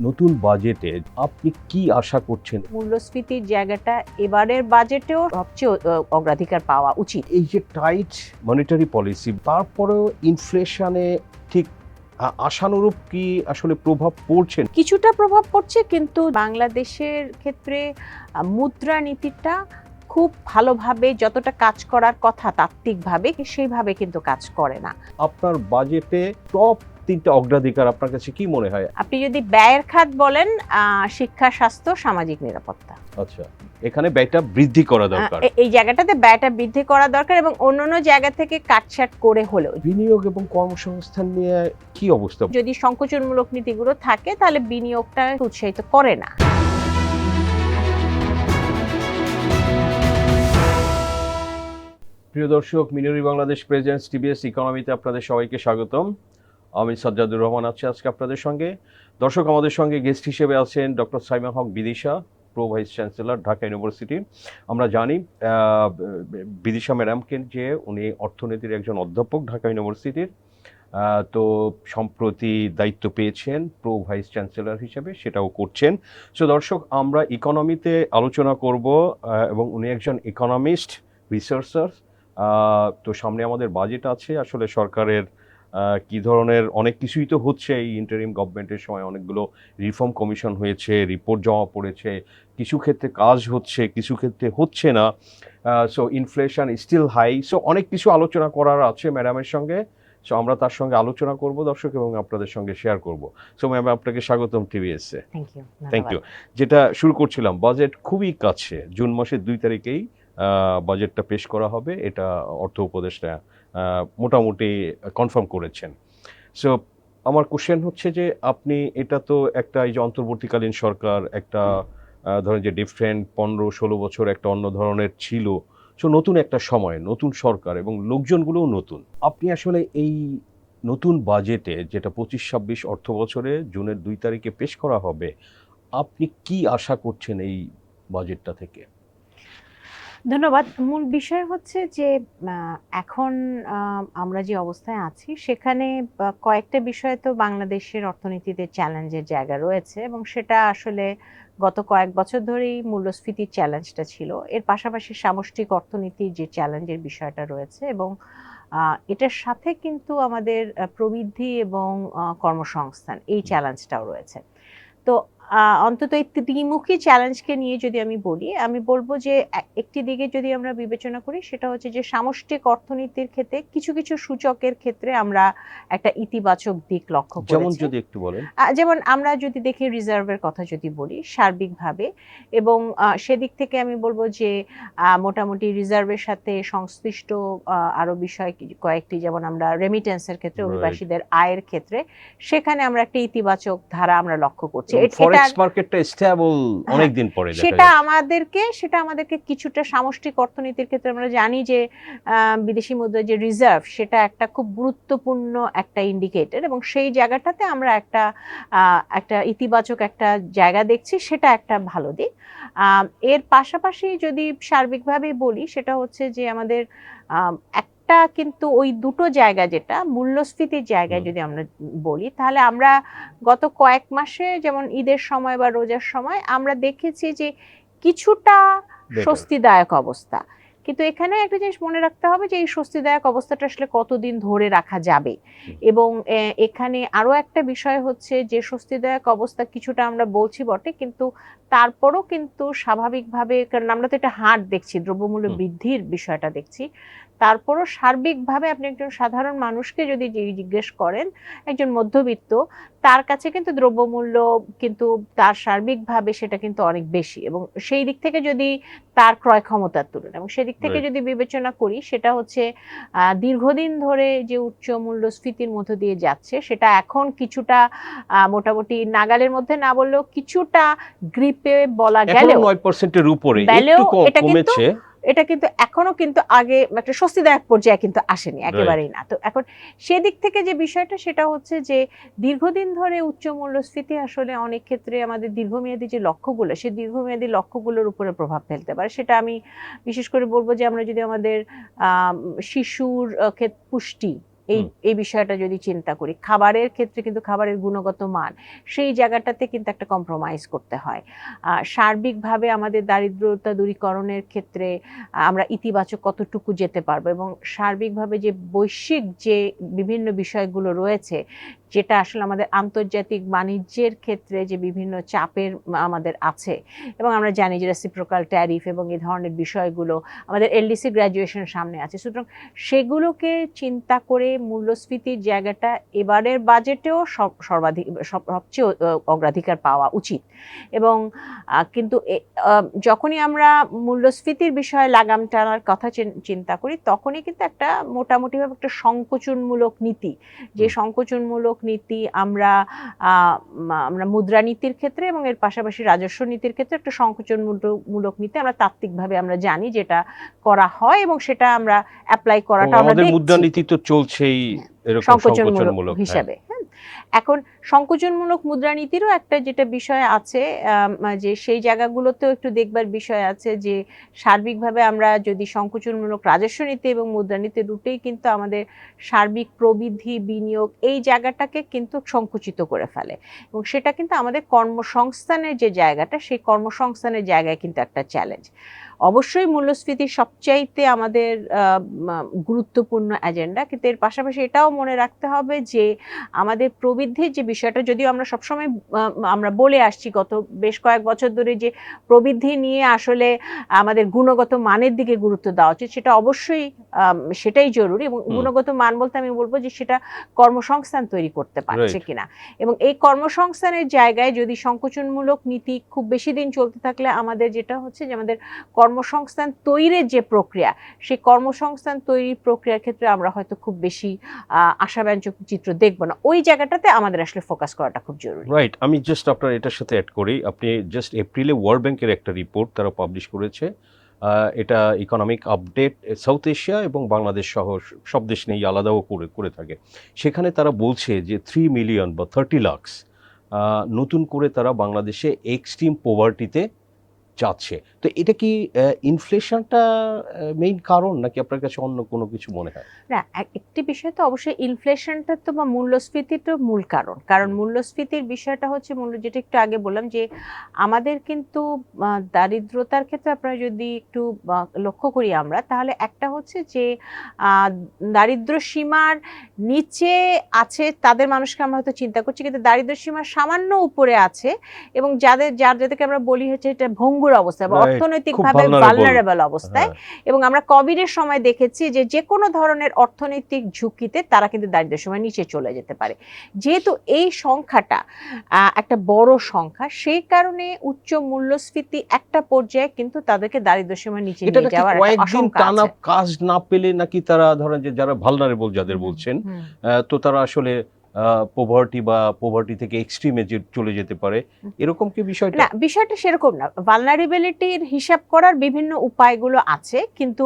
নতুন বাজেটে আপনি কি আশা করছেন? মূল্যস্ফীতির জায়গাটা এবারের বাজেটেও সবচেয়ে অগ্রাধিকার পাওয়া উচিত। এই যে টাইট মনিটারি পলিসি, তারপরেও ইনফ্লেশনে ঠিক আশানুরূপ কি আসলে প্রভাব পড়ছে? কিছুটা প্রভাব পড়ছে, কিন্তু বাংলাদেশের ক্ষেত্রে মুদ্রানীতিটা খুব ভালোভাবে যতটা কাজ করার কথা তাত্ত্বিকভাবে সেইভাবে কিন্তু কাজ করে না। আপনার বাজেটে টপ 3টা অগ্রাধিকার আপনার কাছে কি মনে হয়? আপনি যদি ব্যয়ের খাত বলেন, শিক্ষা, স্বাস্থ্য, সামাজিক নিরাপত্তা, আচ্ছা, এখানে ব্যয়টা বৃদ্ধি করা দরকার। এই জায়গাটাতে ব্যয়টা বৃদ্ধি করা দরকার এবং অন্যান্য জায়গা থেকে কাটছাট করে হলেও। বিনিয়োগ এবং কর্মসংস্থান নিয়ে কি অবস্থা? যদি সংকোচনমূলক নীতিগুলো থাকে তাহলে বিনিয়োগটা উৎসাহিত করে না। প্রিয় দর্শক, মিনারি বাংলাদেশ প্রেজেন্টস টিবিএস ইকোনমিতে আপনাদের সবাইকে স্বাগতম। আমি সাজ্জাদুর রহমান আছি আজকে আপনাদের সঙ্গে। দর্শক, আমাদের সঙ্গে গেস্ট হিসেবে আছেন doctor Saima Haque Bidisha, pro vice chancellor, Dhaka university. আমরা জানি বিদিশা ম্যাডামকে যে উনি অর্থনীতির একজন অধ্যাপক ঢাকা ইউনিভার্সিটির, তো সম্প্রতি দায়িত্ব পেয়েছেন প্রো ভাইস চ্যান্সেলর হিসেবে, সেটাও করছেন। সো দর্শক, আমরা ইকোনমিতে আলোচনা করব এবং উনি একজন ইকোনমিস্ট, রিসার্চার। তো সামনে আমাদের বাজেট আছে, আসলে সরকারের কি ধরনের অনেক কিছুই তো হচ্ছে। এই ইন্টারিম গভর্নমেন্টের সময় অনেকগুলো রিফর্ম কমিশন হয়েছে, রিপোর্ট জমা পড়েছে, কিছু ক্ষেত্রে কাজ হচ্ছে, কিছু ক্ষেত্রে হচ্ছে না। So inflation still high. So অনেক কিছু আলোচনা করার আছে ম্যাডামের সঙ্গে। সো আমরা তার সঙ্গে আলোচনা করব দর্শক, এবং আপনাদের সঙ্গে শেয়ার করব। সো ম্যাম, আপনাকে স্বাগতম টিভিএসে। Thank you. যেটা শুরু করছিলাম, বাজেট খুবই কাছে, জুন মাসের 2 তারিখেই বাজেটটা পেশ করা হবে, এটা অর্থ উপদেষ্টা মোটামুটি কনফার্ম করেছেন। সো আমার কোশ্চেন হচ্ছে যে আপনি, এটা তো একটা, এই যে অন্তর্বর্তীকালীন সরকার, একটা ধরেন যে ডিফারেন্ট 15-16 বছর একটা অন্য ধরনের ছিল। সো নতুন একটা সময়, নতুন সরকার এবং লোকজনগুলোও নতুন। আপনি আসলে এই নতুন বাজেটে, যেটা 25-26 অর্থ বছরে জুনের 2 তারিখে পেশ করা হবে, আপনি কি আশা করছেন এই বাজেটটা থেকে? ধন্যবাদ। মূল বিষয় হচ্ছে যে এখন আমরা যে অবস্থায় আছি সেখানে কয়েকটা বিষয় তো বাংলাদেশের অর্থনীতিতে চ্যালেঞ্জের জায়গা রয়েছে, এবং সেটা আসলে গত কয়েক বছর ধরেই মূল্যস্ফীতির চ্যালেঞ্জটা ছিল। এর পাশাপাশি সামষ্টিক অর্থনীতির যে চ্যালেঞ্জের বিষয়টা রয়েছে, এবং এটার সাথে কিন্তু আমাদের প্রবৃদ্ধি এবং কর্মসংস্থান, এই চ্যালেঞ্জটাও রয়েছে। তো অন্তত এই ত্রিমুখী চ্যালেঞ্জকে নিয়ে যদি আমি বলি, আমি বলবো যে একটি দিকে যদি আমরা বিবেচনা করি, সেটা হচ্ছে যে সামষ্টিক অর্থনীতির ক্ষেত্রে কিছু কিছু সূচকের ক্ষেত্রে আমরা একটা ইতিবাচক দিক লক্ষ্য করেছি। যেমন যদি একটু বলেন। যেমন আমরা যদি দেখি রিজার্ভের কথা যদি বলি সার্বিকভাবে, এবং সেদিক থেকে আমি বলবো যে মোটামুটি রিজার্ভের সাথে সংশ্লিষ্ট আরো বিষয় কয়েকটি, যেমন আমরা রেমিটেন্সের ক্ষেত্রে, অভিবাসীদের আয়ের ক্ষেত্রে, সেখানে আমরা একটা ইতিবাচক ধারা আমরা লক্ষ্য করছি। ফরেক্স মার্কেটটা স্টেবল অনেক দিন পরে দেখা সেটা যাচ্ছে। আমাদেরকে কিছুটা সামষ্টিক অর্থনীতির ক্ষেত্রে আমরা জানি যে বিদেশি মুদ্রার যে রিজার্ভ, সেটা একটা খুব গুরুত্বপূর্ণ একটা ইন্ডিকেটর, এবং সেই জায়গাটাতে আমরা একটা ইতিবাচক একটা জায়গা দেখছি, সেটা একটা ভালো দিক। এর পাশাপাশি যদি সার্বিকভাবে বলি, সেটা হচ্ছে যে আমাদের একটা কিন্তু ওই দুটো জায়গা, যেটা মূল্যস্ফীতির জায়গায় যদি আমরা বলি, তাহলে আমরা গত কয়েক মাসে, যেমন ঈদের সময় বা রোজার সময়, আমরা দেখেছি যে কিছুটা স্বস্তিদায়ক অবস্থা। কিন্তু এখানে একটা জিনিস মনে রাখতে হবে যে এই স্বস্তিদায়ক অবস্থাটা আসলে কতদিন ধরে রাখা যাবে, এবং এখানে আরো একটা বিষয় হচ্ছে যে স্বস্তিদায়ক অবস্থা কিছুটা আমরা বলছি বটে, কিন্তু তারপরও কিন্তু স্বাভাবিকভাবে, কারণ আমরা তো এটা হার দেখছি, দ্রব্যমূল্য বৃদ্ধির বিষয়টা দেখছি, তারপরও সার্বিকভাবে আপনি একজন সাধারণ মানুষকে যদি জিজ্ঞেস করেন, একজন মধ্যবিত্ত, তার কাছে কিন্তু দ্রব্যমূল্য কিন্তু তার সার্বিকভাবে সেটা কিন্তু অনেক বেশি, এবং সেই দিক থেকে যদি তার ক্রয় ক্ষমতার তুলনা, এবং সেদিক থেকে যদি বিবেচনা করি, সেটা হচ্ছে দীর্ঘদিন ধরে যে উচ্চ মূল্যস্ফীতির মধ্য দিয়ে যাচ্ছে, সেটা এখন কিছুটা মোটামুটি নাগালের মধ্যে না বললেও কিছুটা গ্রিপে বলা গেলেও 9%-এর উপরে একটু কমেছে। এটা কিন্তু এখনো কিন্তু আগে একটা স্বস্তিদায়ক পর্যায়ে কিন্তু আসেনি, একেবারেই না। তো এখন সেদিক থেকে যে বিষয়টা, সেটা হচ্ছে যে দীর্ঘদিন ধরে উচ্চ মূল্যস্ফীতি আসলে অনেক ক্ষেত্রে আমাদের দীর্ঘমেয়াদী যে লক্ষ্যগুলো, সেই দীর্ঘমেয়াদী লক্ষ্যগুলোর উপরে প্রভাব ফেলতে পারে। সেটা আমি বিশেষ করে বলবো যে আমরা যদি আমাদের শিশুর পুষ্টি, এই বিষয়টা যদি চিন্তা করি, খাবারের ক্ষেত্রে কিন্তু খাবারের গুণগত মান সেই জায়গাটাতে কিন্তু একটা কম্প্রোমাইজ করতে হয়। সার্বিকভাবে আমাদের দারিদ্রতা দূরীকরণের ক্ষেত্রে আমরা ইতিবাচক কতটুকু যেতে পারবো, এবং সার্বিকভাবে যে বৈশ্বিক যে বিভিন্ন বিষয়গুলো রয়েছে, যেটা আসলে আমাদের আন্তর্জাতিক বাণিজ্যের ক্ষেত্রে যে বিভিন্ন চাপের আমাদের আছে, এবং আমরা জানি যে রেসিপ্রোকাল ট্যারিফ এবং এই ধরনের বিষয়গুলো আমাদের এলডিসি গ্র্যাজুয়েশন সামনে আছে। সুতরাং সেগুলোকে চিন্তা করে মূল্যস্ফীতির জায়গাটা এবারের বাজেটেও সর্বাধিক সবচেয়ে অগ্রাধিকার পাওয়া উচিত। এবং কিন্তু যখনই আমরা মূল্যস্ফীতির বিষয়ে লাগাম টানার কথা চিন্তা করি, তখনই কিন্তু একটা মোটামুটিভাবে একটা সংকোচনমূলক নীতি, যে সংকোচনমূলক নীতি আমরা মুদ্রানীতির ক্ষেত্রে এবং এর পাশাপাশি রাজস্ব নীতির ক্ষেত্রে একটা সংকোচনমূলক নীতি আমরা তাত্ত্বিকভাবে আমরা জানি যেটা করা হয়, এবং সেটা আমরা অ্যাপ্লাই করাটা আমরা দেখছি। মুদ্রানীতি তো চলছেই এরকম সংকোচনমূলক হিসাবে। এখন সংকোচনমূলক মুদ্রানীতিরও একটা যেটা বিষয় আছে, যে সেই জায়গাগুলোতেও একটু দেখবার বিষয় আছে, যে সার্বিকভাবে আমরা যদি সংকোচনমূলক রাজস্ব নীতি এবং মুদ্রানীতি দুটোই কিন্তু আমাদের সার্বিক প্রবৃদ্ধি, বিনিয়োগ এই জায়গাটাকে কিন্তু সংকুচিত করে ফেলে, এবং সেটা কিন্তু আমাদের কর্মসংস্থানের যে জায়গাটা, সেই কর্মসংস্থানের জায়গায় কিন্তু একটা চ্যালেঞ্জ। অবশ্যই মূল্যস্ফীতি সবচাইতে আমাদের গুরুত্বপূর্ণ এজেন্ডা, কিন্তু এর পাশাপাশি এটাও মনে রাখতে হবে যে আমাদের প্রবৃদ্ধির যে বিষয়টা, যদিও আমরা সবসময় আমরা বলে আসছি গত বেশ কয়েক বছর ধরে যে প্রবৃদ্ধি নিয়ে আসলে আমাদের গুণগত মানের দিকে গুরুত্ব দেওয়া উচিত, সেটা অবশ্যই সেটাই জরুরি। এবং গুণগত মান বলতে আমি বলবো যে সেটা কর্মসংস্থান তৈরি করতে পারছে কিনা, এবং এই কর্মসংস্থানের জায়গায় যদি সংকোচনমূলক নীতি খুব বেশি দিন চলতে থাকলে আমাদের যেটা হচ্ছে যে আমাদের কর্মসংস্থান তৈরির যে প্রক্রিয়া, সেই কর্মসংস্থান তৈরির প্রক্রিয়ার ক্ষেত্রে আমরা হয়তো খুব বেশি আশাব্যঞ্জক চিত্র দেখবো না। ওই জায়গাটাতে আমাদের আসলে ফোকাস করাটা খুব জরুরি। রাইট। আমি জাস্ট আপনার এটার সাথে অ্যাড করি, আপনি জাস্ট এপ্রিলে ওয়ার্ল্ড ব্যাংকের একটা রিপোর্ট তারা পাবলিশ করেছে, এটা ইকোনমিক আপডেট সাউথ এশিয়া এবং বাংলাদেশ সহ সব দেশ নিয়েই আলাদাও করে থাকে। সেখানে তারা বলছে যে 3 মিলিয়ন বা 30 লাখ নতুন করে তারা বাংলাদেশে এক্সট্রিম পোভার্টিতে যাচ্ছে। তো এটা কি ইনফ্লেশনটা মেইন কারণ, নাকি আপনার কাছে অন্য কোনো কিছু মনে হয়? না, একটি বিষয় তো অবশ্যই ইনফ্লেশনটা তো বা মূল্যস্ফীতি তো মূল কারণ। কারণ মূল্যস্ফীতির বিষয়টা হচ্ছে যেটা একটু আগে বললাম, যে আমাদের কিন্তু দারিদ্রতার ক্ষেত্রে আপনারা যদি একটু লক্ষ্য করি আমরা, তাহলে একটা হচ্ছে যে দারিদ্র সীমার নিচে আছে তাদের মানুষকে আমরা হয়তো চিন্তা করছি, কিন্তু দারিদ্র সীমার সামান্য উপরে আছে এবং যাদেরকে আমরা বলি হচ্ছে এটা ভঙ্গুর অবস্থায় বা অর্থনৈতিকভাবে ভালনারেবল অবস্থায়। এবং আমরা কোভিডের সময় দেখেছি যে কোনো ধরনের অর্থনৈতিক ঝুঁকিতে তারা কিন্তু দারিদ্র সীমার নিচে চলে যেতে পারে। যেহেতু এই সংখ্যাটা একটা বড় সংখ্যা, সেই কারণে উচ্চ মূল্যস্ফীতি একটা পর্যায়ে কিন্তু তাদেরকে দারিদ্র সীমার নিচে নিয়ে যাওয়ার একটা আশঙ্কা আছে। কাজ না পেলে নাকি তারা ধরেন যে যারা ভালনারেবল যাদের বলছেন, তো তারা আসলে পোভার্টি থেকে এক্সট্রিমে চলে যেতে পারে, এরকম কি বিষয়টা? না, বিষয়টা সেরকম না। ভালনারেবিলিটির হিসাব করার বিভিন্ন উপায়গুলো আছে, কিন্তু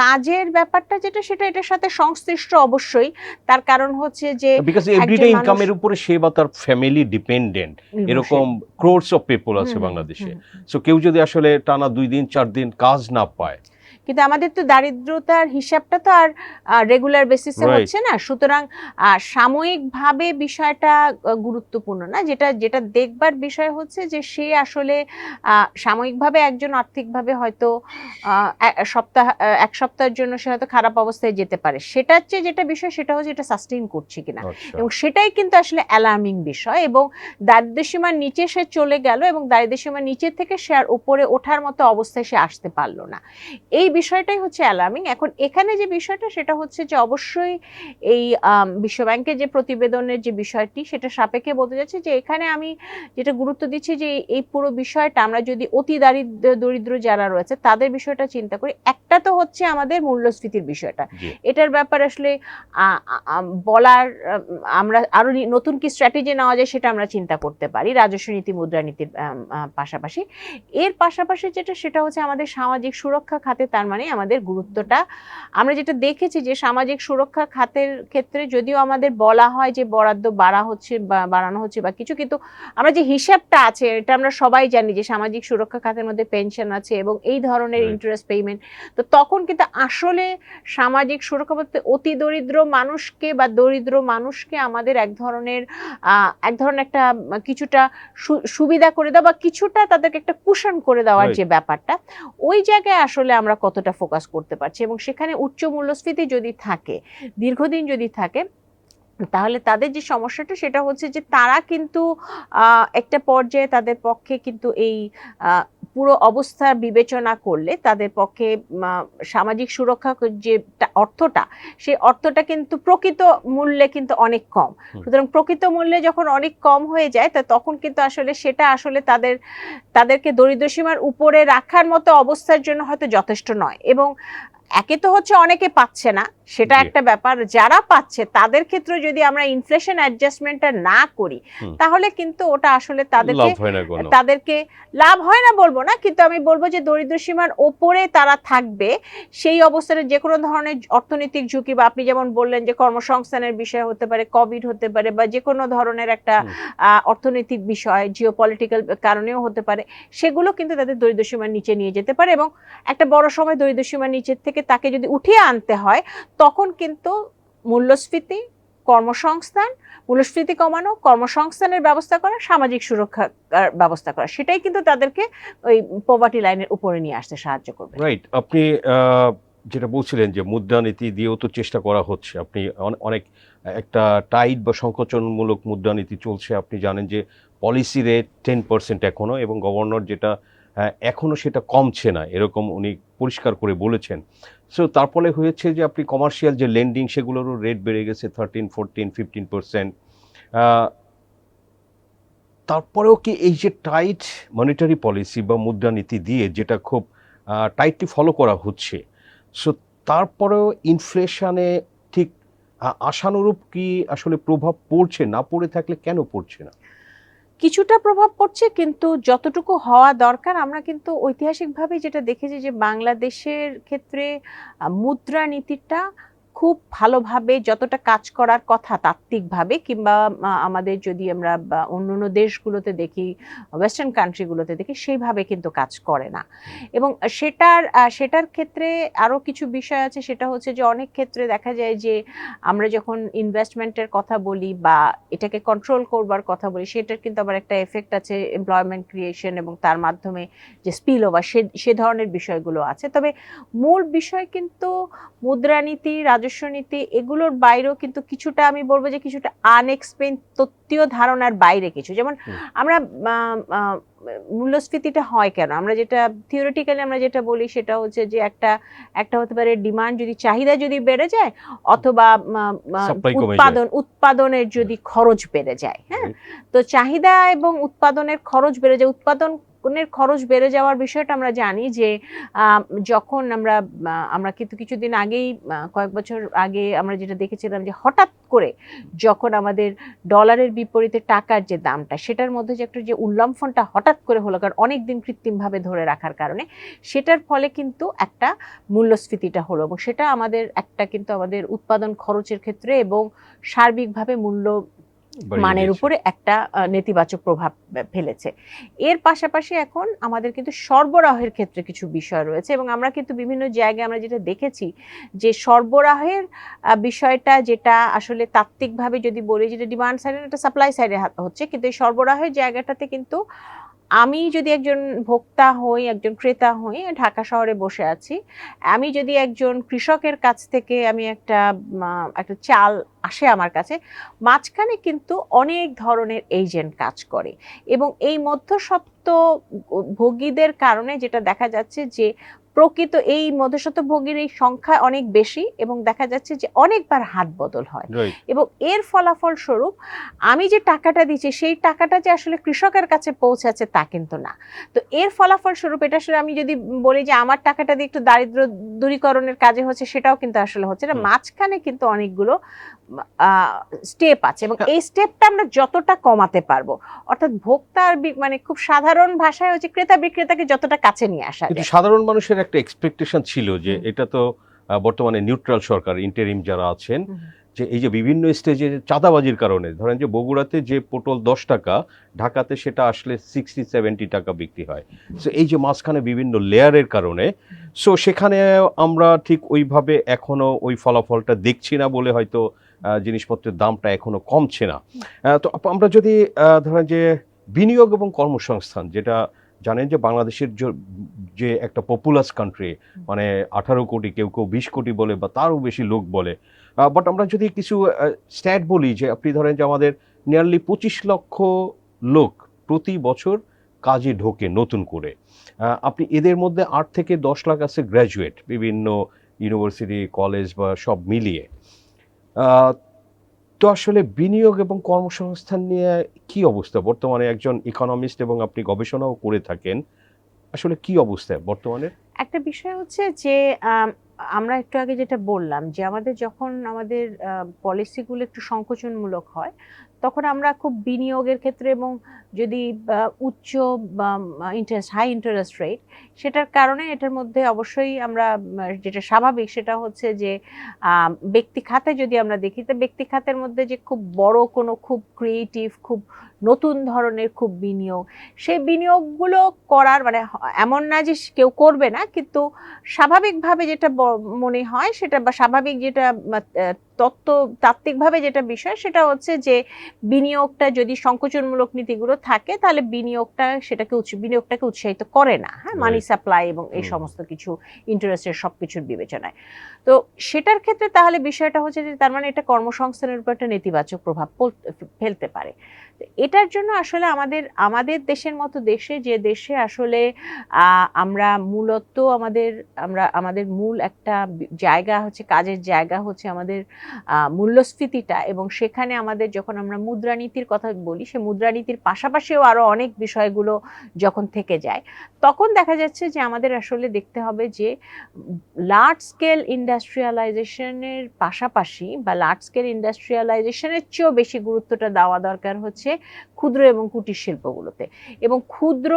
কাজের ব্যাপারটা যেটা সেটা এটার সাথে সংশ্লিষ্ট অবশ্যই। তার কারণ হচ্ছে যে বিকজ এভরিডে ইনকামের উপরে সে বা তার ফ্যামিলি ডিপেন্ডেন্ট, এরকম ক্রোডস অফ পিপল আছে বাংলাদেশে। সো কেউ যদি আসলে টানা 2 দিন 4 দিন কাজ না পায়, কিন্তু আমাদের তো দারিদ্রতার হিসাবটা তো আর রেগুলার বেসিসে হচ্ছে না। সুতরাং সাময়িকভাবে বিষয়টা গুরুত্বপূর্ণ না। যেটা দেখবার বিষয় হচ্ছে যে সে আসলে সাময়িকভাবে একজন আর্থিকভাবে হয়তো এক সপ্তাহের জন্য সে হয়তো খারাপ অবস্থায় যেতে পারে, সেটার চেয়ে যেটা বিষয় সেটা হচ্ছে এটা সাস্টেইন করছে কিনা, এবং সেটাই কিন্তু আসলে অ্যালার্মিং বিষয়। এবং দারিদ্র্যসীমার নিচে সে চলে গেল এবং দারিদ্র্যসীমার নিচে থেকে সে আর উপরে ওঠার মতো অবস্থায় সে আসতে পারলো না, এই বিষয়টাই হচ্ছে অ্যালার্মিং। এখন এখানে যে বিষয়টা সেটা হচ্ছে যে অবশ্যই এই বিশ্বব্যাংকের যে প্রতিবেদনের যে বিষয়টি সেটা সাপেক্ষে বলতে যাচ্ছে যে এখানে আমি যেটা গুরুত্ব দিচ্ছি যে এই পুরো বিষয়টা আমরা যদি অতি দরিদ্র যারা রয়েছে তাদের বিষয়টা চিন্তা করি, একটা তো হচ্ছে আমাদের মূল্যস্ফীতির বিষয়টা, এটার ব্যাপারে আসলে বলার আমরা আরো নতুন কি স্ট্র্যাটেজি নেওয়া যায় সেটা আমরা চিন্তা করতে পারি রাজস্ব নীতি মুদ্রানীতির পাশাপাশি। এর পাশাপাশি যেটা সেটা হচ্ছে আমাদের সামাজিক সুরক্ষা খাতে তার তার মানে আমাদের গুরুত্বটা আমরা যেটা দেখেছি যে সামাজিক সুরক্ষা খাতের ক্ষেত্রে যদিও আমাদের বলা হয় যে বরাদ্দ বাড়ানো হচ্ছে বা কিছু, কিন্তু আমরা যে হিসাবটা আছে এটা আমরা সবাই জানি যে সামাজিক সুরক্ষা খাতের মধ্যে পেনশন আছে এবং এই ধরনের ইন্টারেস্ট পেমেন্ট, তো তখন কিন্তু আসলে সামাজিক সুরক্ষা বলতে অতি দরিদ্র মানুষকে বা দরিদ্র মানুষকে আমাদের এক ধরনের একটা কিছুটা সুবিধা করে দেওয়া বা কিছুটা তাদেরকে একটা কুশন করে দেওয়ার যে ব্যাপারটা, ওই জায়গায় আসলে আমরা কতটা ফোকাস করতে পারছি। এবং সেখানে উচ্চ মূল্যস্ফীতি যদি থাকে, দীর্ঘদিন যদি থাকে, তাহলে তাদের যে সমস্যাটা সেটা হচ্ছে যে তারা কিন্তু একটা পর্যায়ে তাদের পক্ষে কিন্তু এই পুরো অবস্থা বিবেচনা করলে তাদের পক্ষে সামাজিক সুরক্ষা যে অর্থটা, সেই অর্থটা কিন্তু প্রকৃত মূল্যে কিন্তু অনেক কম। সুতরাং প্রকৃত মূল্যে যখন অনেক কম হয়ে যায় তখন কিন্তু আসলে সেটা আসলে তাদেরকে দরিদ্র সীমার উপরে রাখার মতো অবস্থার জন্য হয়তো যথেষ্ট নয়। এবং একে তো হচ্ছে অনেকে পাচ্ছে না, সেটা একটা ব্যাপার, যারা পাচ্ছে তাদের ক্ষেত্রে যদি আমরা ইনফ্লেশন অ্যাডজাস্টমেন্টটা না করি তাহলে কিন্তু ওটা আসলে তাদেরকে লাভ হয় না বলবো না, কিন্তু আমি বলবো যে দরিদ্র সীমার ওপরে তারা থাকবে সেই অবস্থায় যে কোনো ধরনের অর্থনৈতিক ঝুঁকি বা আপনি যেমন বললেন যে কর্মসংস্থানের বিষয় হতে পারে, কোভিড হতে পারে, বা যে কোনো ধরনের একটা অর্থনৈতিক বিষয় জিওপলিটিক্যাল কারণেও হতে পারে, সেগুলো কিন্তু তাদের দরিদ্র সীমার নিচে নিয়ে যেতে পারে। এবং একটা বড় সময় দরিদ্র সীমার নিচের থেকে তাকে যদি উঠিয়ে আনতে হয় তখন কিন্তু মূল্যস্ফীতি, কর্মসংস্থান, মূল্যস্ফীতি কমানো, কর্মসংস্থানের ব্যবস্থা করা, সামাজিক সুরক্ষার ব্যবস্থা করা, সেটাই কিন্তু তাদেরকে ওই পভার্টি লাইনের উপরে নিয়ে আসতে সাহায্য করবে। রাইট, আপনি যেটা বলছিলেন যে মুদ্রানীতি দিয়েও তো চেষ্টা করা হচ্ছে, আপনি অনেক একটা টাইট বা সংকোচনমূলক মুদ্রানীতি চলছে। আপনি জানেন যে পলিসি রেট 10% এখনো, এবং গভর্নর যেটা এখনো সেটা কমছে না এরকম উনি পরিষ্কার করে বলেছেন। সো তার ফলে হয়েছে যে আপনি কমার্শিয়াল যে লেন্ডিং সেগুলোরও রেট বেড়ে গেছে 13, 14, 15%। তারপরেও কি এই যে টাইট মনিটারি পলিসি বা মুদ্রানীতি দিয়ে যেটা খুব টাইটলি ফলো করা হচ্ছে, সো তারপরেও ইনফ্লেশনে ঠিক আশানুরূপ কি আসলে প্রভাব পড়ছে? না পড়ে থাকলে কেন পড়ছে না? কিছুটা প্রভাব পড়ছে, কিন্তু যতটুকু হওয়া দরকার আমরা কিন্তু ঐতিহাসিকভাবে যেটা দেখেছি যে বাংলাদেশের ক্ষেত্রে মুদ্রানীতিটা খুব ভালোভাবে যতটা কাজ করার কথা তাত্ত্বিকভাবে, কিংবা আমাদের যদি আমরা অন্যান্য দেশগুলোতে দেখি, ওয়েস্টার্ন কান্ট্রিগুলোতে দেখি, সেইভাবে কিন্তু কাজ করে না। এবং সেটার ক্ষেত্রে আরও কিছু বিষয় আছে, সেটা হচ্ছে যে অনেক ক্ষেত্রে দেখা যায় যে আমরা যখন ইনভেস্টমেন্টের কথা বলি বা এটাকে কন্ট্রোল করবার কথা বলি, সেটার কিন্তু আবার একটা এফেক্ট আছে এমপ্লয়মেন্ট ক্রিয়েশন এবং তার মাধ্যমে যে স্পিল ওভার, সে ধরনের বিষয়গুলো আছে। তবে মূল বিষয় কিন্তু মুদ্রানীতি, রাজস্ব নীতি, এগুলোর বাইরেও কিন্তু কিছুটা, আমি বলবো যে কিছুটা আনএক্সপ্লেইন তত্ত্বীয় ধারণার বাইরে কিছু, যেমন আমরা মূল্যস্ফীতিটা হয় কেন, আমরা যেটা থিওরিটিক্যালি আমরা যেটা বলি সেটা হচ্ছে যে একটা হতে পারে ডিমান্ড যদি, চাহিদা যদি বেড়ে যায়, অথবা উৎপাদনের যদি খরচ বেড়ে যায়। হ্যাঁ, তো চাহিদা এবং উৎপাদনের খরচ বেড়ে যায়, উৎপাদনের খরচ বেড়ে যাওয়ার বিষয়টা আমরা জানি যে যখন আমরা কিন্তু কিছুদিন আগেই, কয়েক বছর আগে আমরা যেটা দেখেছিলাম যে হঠাৎ করে যখন আমাদের ডলারের বিপরীতে টাকার যে দামটা, সেটার মধ্যে যে একটা যে উল্লম্ফনটা হঠাৎ করে হলো, কারণ অনেকদিন কৃত্রিমভাবে ধরে রাখার কারণে, সেটার ফলে কিন্তু একটা মূল্যস্ফীতিটা হলো, এবং সেটা কিন্তু আমাদের উৎপাদন খরচের ক্ষেত্রে এবং সার্বিকভাবে মূল্য মানের উপরে একটা নেতিবাচক প্রভাব ফেলেছে। এর পাশাপাশি এখন আমাদের কিন্তু সরবরাহের ক্ষেত্রে কিছু বিষয় রয়েছে, এবং আমরা কিন্তু বিভিন্ন জায়গায় আমরা যেটা দেখেছি যে সরবরাহের বিষয়টা, যেটা আসলে তাত্ত্বিকভাবে যদি বলি যেটা ডিমান্ড সাইডে, একটা সাপ্লাই সাইডে হচ্ছে, কিন্তু এই সরবরাহের জায়গাটাতে কিন্তু আমি যদি একজন ভোক্তা হই, একজন ক্রেতা হই, ঢাকা শহরে বসে আছি, আমি যদি একজন কৃষকের কাছ থেকে আমি একটা চাল আসে আমার কাছে, মাঝখানে কিন্তু অনেক ধরনের এজেন্ট কাজ করে, এবং এই মধ্যস্বত্ব ভোগীদের কারণে যেটা দেখা যাচ্ছে যে প্রকৃত এই মধ্যস্বত্বভোগীর এই সংখ্যা অনেক বেশি, এবং দেখা যাচ্ছে যে অনেকবার হাত বদল হয়, এবং এর ফলাফল স্বরূপ আমি যে টাকাটা দিচ্ছি সেই টাকাটা যে আসলে কৃষকের কাছে পৌঁছাচ্ছে তা কিন্তু না। তো এর ফলাফল স্বরূপ এটা আসলে আমি যদি বলি যে আমার টাকাটা দিয়ে একটু দারিদ্র দূরীকরণের কাজে হচ্ছে, সেটাও কিন্তু আসলে হচ্ছে না, মাঝখানে কিন্তু অনেকগুলো স্টেপ আছে, এবং এই স্টেপটা আমরা যতটা কমাতে পারবো, অর্থাৎ ভোক্তার মানে খুব সাধারণ ভাষায় হচ্ছে ক্রেতা বিক্রেতাকে যতটা কাছে নিয়ে আসা যায়। সাধারণ মানুষের একটা এক্সপেকটেশন ছিল যে এটা তো বর্তমানে নিউট্রাল সরকার ইন্টারিম যারা আছেন, যে এই যে বিভিন্ন স্টেজে চাঁদাবাজির কারণে ধরেন যে বগুড়াতে যে পটল 10 টাকা, ঢাকাতে সেটা আসলে 60-70 টাকা বিক্রি হয়। সো এই যে মাঝখানে বিভিন্ন লেয়ারের কারণে, সো সেখানে আমরা ঠিক ওইভাবে এখনো ওই ফলাফলটা দেখছি না বলে হয়তো জিনিসপত্রের দামটা এখনো কমছে না। তো আমরা যদি ধরেন যে বিনিয়োগ এবং কর্মসংস্থান, যেটা জানেন যে বাংলাদেশের যে একটা পপুলাস কান্ট্রি, মানে 18 কোটি, কেউ কেউ 20 কোটি বলে বা তারও বেশি লোক বলে, বাট আমরা যদি কিছু স্ট্যাট বলি যে আপনি ধরেন যে আমাদের নিয়ারলি 25 লক্ষ লোক প্রতি বছর কাজে ঢোকে নতুন করে। আপনি এদের মধ্যে 8 থেকে 10 লাখ আছে গ্র্যাজুয়েট বিভিন্ন ইউনিভার্সিটি কলেজ বা সব মিলিয়ে। তো আসলে বিনিয়োগ এবং কর্মসংস্থান নিয়ে কি অবস্থা বর্তমানে? একজন ইকোনমিস্ট এবং আপনি গবেষণাও করে থাকেন, আসলে কি অবস্থা বর্তমানে? একটা বিষয় হচ্ছে যে আমরা একটু আগে যেটা বললাম যে যখন আমাদের পলিসিগুলো একটু সংকোচনমূলক হয়, তখন আমরা খুব বিনিয়োগের ক্ষেত্রে এবং যদি উচ্চ হাই ইন্টারেস্ট রেট, সেটার কারণে এটার মধ্যে অবশ্যই আমরা যেটা স্বাভাবিক সেটা হচ্ছে যে ব্যক্তি খাতে যদি আমরা দেখি, তো ব্যক্তি খাতের মধ্যে যে খুব বড় কোনো খুব ক্রিয়েটিভ খুব নতুন ধরনের খুব বিনিয়োগ, সেই বিনিয়োগগুলো করার মানে এমন না যে কেউ করবে না, কিন্তু স্বাভাবিকভাবে যেটা মনে হয় সেটা বা স্বাভাবিক যেটা তাত্ত্বিকভাবে যেটা বিষয় সেটা হচ্ছে যে বিনিয়োগটা যদি সংকোচনমূলক নীতিগুলো থাকে তাহলে বিনিয়োগটাকে উৎসাহিত করে না, হ্যাঁ, মানি সাপ্লাই এবং এই সমস্ত কিছু ইন্টারেস্টের সবকিছুর বিবেচনায়। তো সেটার ক্ষেত্রে তাহলে বিষয়টা হচ্ছে যে তার মানে এটা কর্মসংস্থানের উপর একটা নেতিবাচক প্রভাব ফেলতে পারে। এটার জন্য আসলে আমাদের দেশের মতো দেশে, যে দেশে আসলে আমরা মূলত আমাদের মূল একটা জায়গা হচ্ছে, কাজের জায়গা হচ্ছে আমাদের মূল্যস্ফীতিটা, এবং সেখানে আমাদের যখন আমরা মুদ্রানীতির কথা বলি, সে মুদ্রানীতির পাশাপাশিও আরো অনেক বিষয়গুলো যখন থেকে যায়, তখন দেখা যাচ্ছে যে আমাদের আসলে দেখতে হবে যে লার্জ স্কেল ইন্ডাস্ট্রিয়ালাইজেশনের পাশাপাশি বা লার্জ স্কেল ইন্ডাস্ট্রিয়ালাইজেশনের চেয়েও বেশি গুরুত্বটা দেওয়া দরকার হচ্ছে ক্ষুদ্র এবং কুটির শিল্পগুলোতে। এবং ক্ষুদ্র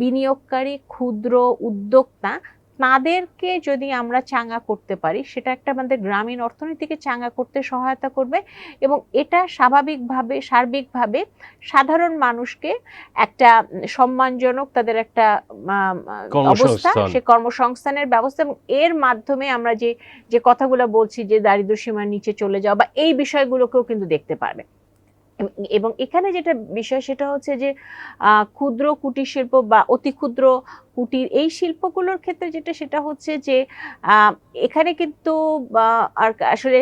বিনিয়োগকারী, ক্ষুদ্র উদ্যোক্তা, তাদেরকে যদি আমরা চাঙ্গা করতে পারি, সেটা একটা আমাদের গ্রামীণ অর্থনীতিকে চাঙ্গা করতে সহায়তা করবে, এবং এটা সার্বিকভাবে সাধারণ মানুষকে একটা সম্মানজনক তাদের একটা অবস্থা, সে কর্মসংস্থানের ব্যবস্থা, এবং এর মাধ্যমে আমরা যে কথাগুলো বলছি যে দারিদ্র্য সীমার নিচে চলে যাওয়া বা এই বিষয়গুলোকেও কিন্তু দেখতে পারবে। এবং এখানে যেটা বিষয় সেটা হচ্ছে যে ক্ষুদ্র কুটির শিল্প বা অতি ক্ষুদ্র কুটির এই শিল্পগুলোর ক্ষেত্রে সেটা হচ্ছে যে এখানে কিন্তু আর আসলে